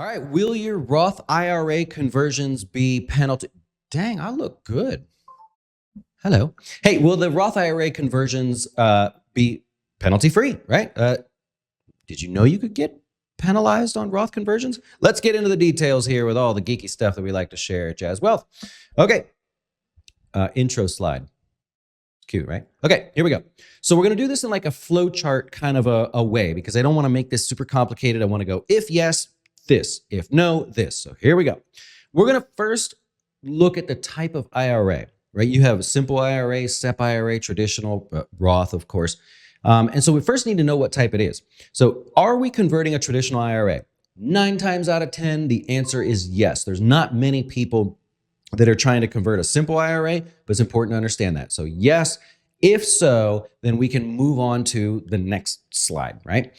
All right. Will your Roth IRA conversions be penalty? Dang, I look good. Hello. Hey, will the Roth IRA conversions be penalty free, right? Did you know you could get penalized on Roth conversions? Let's get into the details here with all the geeky stuff that we like to share at Jazz Wealth. Okay. Intro slide. Cute, right? Okay, here we go. So we're going to do this in like a flow chart kind of a way because I don't want to make this super complicated. I want to go if yes, this, if no, this. So here we go. We're going to first look at the type of IRA, right? You have a simple IRA, SEP IRA, traditional, Roth, of course. And so we first need to know what type it is. So are we converting a traditional IRA? 9 times out of 10, the answer is yes. There's not many people that are trying to convert a simple IRA, but it's important to understand that. So yes, if so, then we can move on to the next slide, right?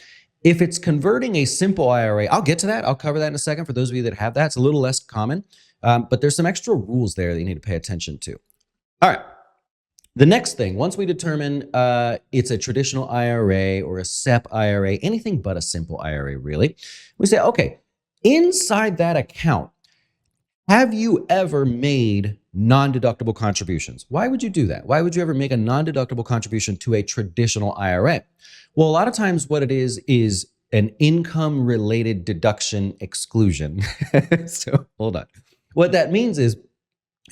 If it's converting a simple IRA, I'll get to that. I'll cover that in a second for those of you that have that. It's a little less common, but there's some extra rules there that you need to pay attention to. All right. The next thing, once we determine it's a traditional IRA or a SEP IRA, anything but a simple IRA really, we say, okay, inside that account, have you ever made non-deductible contributions? Why would you do that? Why would you ever make a non-deductible contribution to a traditional IRA? Well, a lot of times what it is an income-related deduction exclusion. So hold on. What that means is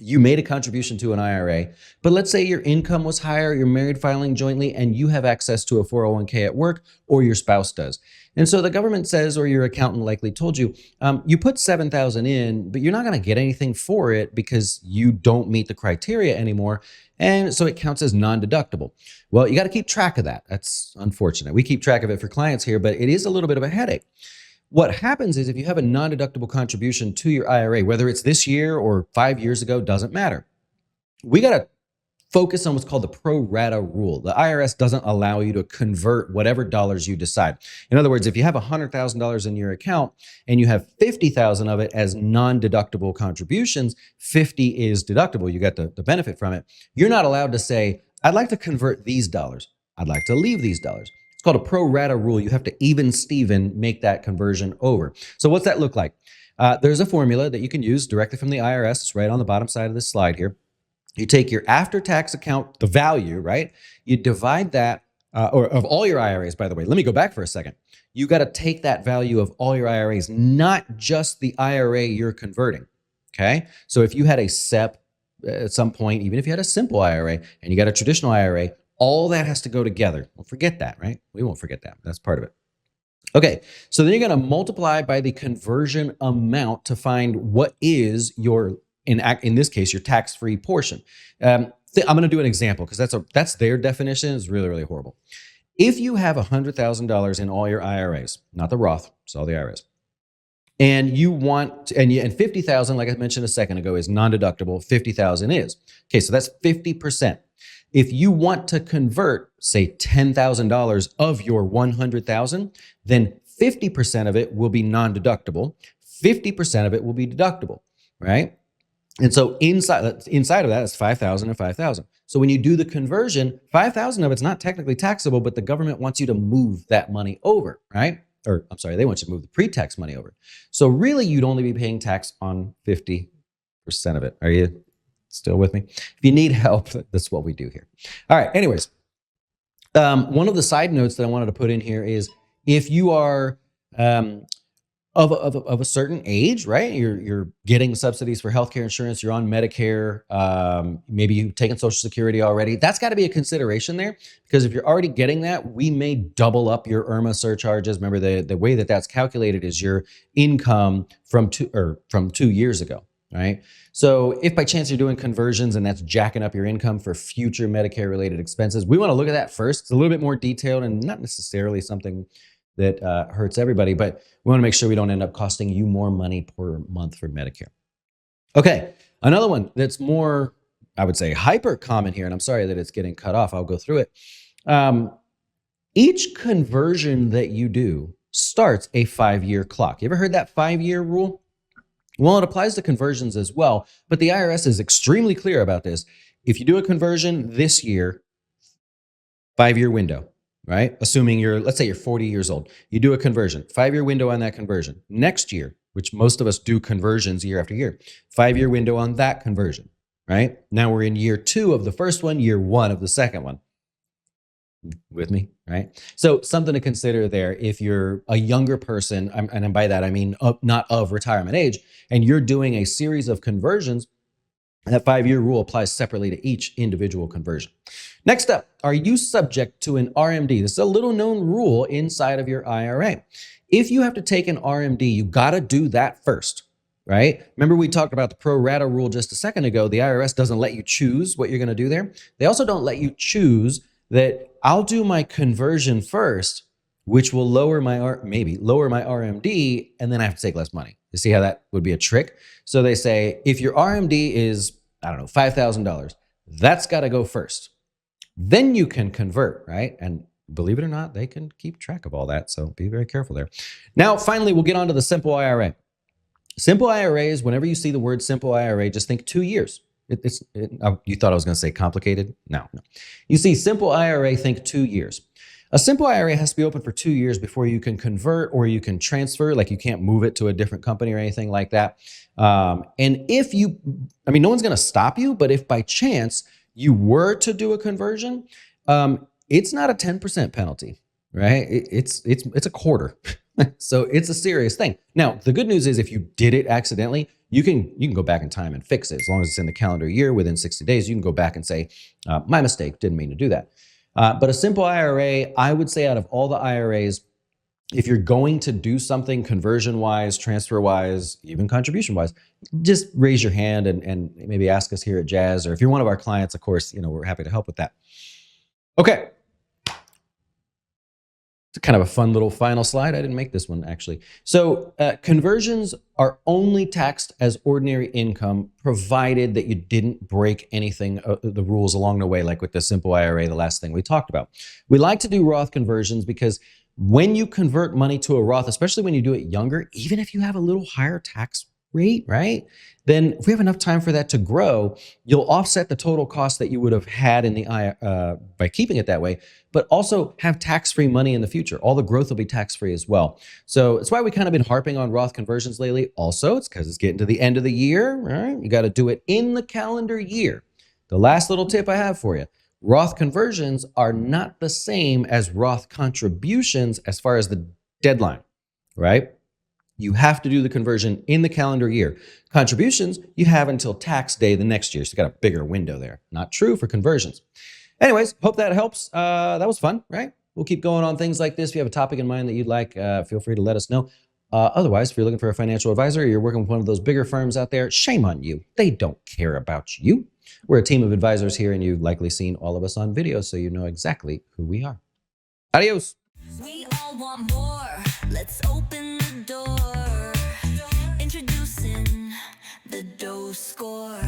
you made a contribution to an IRA, but let's say your income was higher, you're married filing jointly, and you have access to a 401k at work, or your spouse does. And so the government says, or your accountant likely told you, you put $7,000 in, but you're not going to get anything for it because you don't meet the criteria anymore. And so it counts as non-deductible. Well, you got to keep track of that. That's unfortunate. We keep track of it for clients here, but it is a little bit of a headache. What happens is if you have a non-deductible contribution to your IRA, whether it's this year or 5 years ago, doesn't matter. We got to focus on what's called the pro-rata rule. The IRS doesn't allow you to convert whatever dollars you decide. In other words, if you have $100,000 in your account and you have $50,000 of it as non-deductible contributions, 50 is deductible. You get the benefit from it. You're not allowed to say, I'd like to convert these dollars. I'd like to leave these dollars. It's called a pro-rata rule. You have to even Steven make that conversion over. So what's that look like? There's a formula that you can use directly from the IRS. It's right on the bottom side of this slide here. You take your after-tax account, the value, right? You divide that, or of all your IRAs, by the way. Let me go back for a second. You got to take that value of all your IRAs, not just the IRA you're converting, okay? So if you had a SEP at some point, even if you had a simple IRA and you got a traditional IRA, all that has to go together. Don't forget that, right? We won't forget that. That's part of it. Okay, so then you're going to multiply by the conversion amount to find what is your, in this case, your tax-free portion. I'm going to do an example because that's their definition. It's really, really horrible. If you have $100,000 in all your IRAs, not the Roth, it's all the IRAs, and you want, and 50,000, like I mentioned a second ago, is non-deductible. 50,000 is. Okay, so that's 50%. If you want to convert, say, $10,000 of your 100,000, then 50% of it will be non-deductible. 50% of it will be deductible, right? And so inside of that is 5,000 and 5,000. So when you do the conversion, 5,000 of it's not technically taxable, but the government wants you to move that money over, right? Or I'm sorry, they want you to move the pre-tax money over. So really, you'd only be paying tax on 50% of it. Are you still with me? If you need help, that's what we do here. All right. Anyways, one of the side notes that I wanted to put in here is if you are of a certain age, right? You're getting subsidies for healthcare insurance. You're on Medicare. Maybe you've taken Social Security already. That's got to be a consideration there because if you're already getting that, we may double up your IRMAA surcharges. Remember, the way that that's calculated is your income from 2 years ago. Right. So if by chance you're doing conversions and that's jacking up your income for future Medicare related expenses, we want to look at that first. It's a little bit more detailed and not necessarily something that hurts everybody, but we want to make sure we don't end up costing you more money per month for Medicare. Okay. Another one that's more, I would say, hyper common here, and I'm sorry that it's getting cut off. I'll go through it. Each conversion that you do starts a 5-year clock. You ever heard that 5-year rule? Well, it applies to conversions as well, but the IRS is extremely clear about this. If you do a conversion this year, 5-year window, right? Assuming let's say you're 40 years old. You do a conversion, 5-year window on that conversion. Next year, which most of us do conversions year after year. 5-year window on that conversion, right? Now we're in year 2 of the first one, year 1 of the second one. With me, right? So something to consider there if you're a younger person, and by that I mean not of retirement age, and you're doing a series of conversions, that 5-year rule applies separately to each individual conversion. Next up, are you subject to an RMD? This is a little known rule inside of your IRA. If you have to take an RMD, you got to do that first, right? Remember we talked about the pro-rata rule just a second ago. The IRS doesn't let you choose what you're going to do there. They also don't let you choose that I'll do my conversion first, which will lower my maybe lower my RMD, and then I have to take less money. You see how that would be a trick? So they say if your RMD is, I don't know, $5,000, that's got to go first. Then you can convert, right? And believe it or not, they can keep track of all that. So be very careful there. Now, finally, we'll get on to the simple IRA. Simple IRAs, whenever you see the word simple IRA, just think 2 years. You thought I was going to say complicated? No. You see simple IRA, think 2 years. A simple IRA has to be open for 2 years before you can convert or you can transfer, like you can't move it to a different company or anything like that. And if you, no one's going to stop you, but if by chance you were to do a conversion, it's not a 10% penalty, right? It's a quarter. So it's a serious thing. Now, the good news is if you did it accidentally, you can go back in time and fix it. As long as it's in the calendar year, within 60 days, you can go back and say, my mistake, didn't mean to do that. But a simple IRA, I would say out of all the IRAs, if you're going to do something conversion-wise, transfer-wise, even contribution-wise, just raise your hand and maybe ask us here at Jazz, or if you're one of our clients, of course, we're happy to help with that. Okay. It's kind of a fun little final slide. I didn't make this one, actually. So conversions are only taxed as ordinary income, provided that you didn't break anything, the rules along the way, like with the simple IRA, the last thing we talked about. We like to do Roth conversions because when you convert money to a Roth, especially when you do it younger, even if you have a little higher tax rate, right? Then if we have enough time for that to grow, you'll offset the total cost that you would have had in the by keeping it that way, but also have tax-free money in the future. All the growth will be tax-free as well. So it's why we kind of been harping on Roth conversions lately. Also, it's because it's getting to the end of the year, right? You got to do it in the calendar year. The last little tip I have for you, Roth conversions are not the same as Roth contributions as far as the deadline, right? You have to do the conversion in the calendar year. Contributions, you have until tax day the next year. So you got a bigger window there. Not true for conversions. Anyways, hope that helps. That was fun, right? We'll keep going on things like this. If you have a topic in mind that you'd like, feel free to let us know. Otherwise, if you're looking for a financial advisor or you're working with one of those bigger firms out there, shame on you. They don't care about you. We're a team of advisors here, and you've likely seen all of us on video, so you know exactly who we are. Adios. We all want more. Let's open the door. Introducing the Dose Score.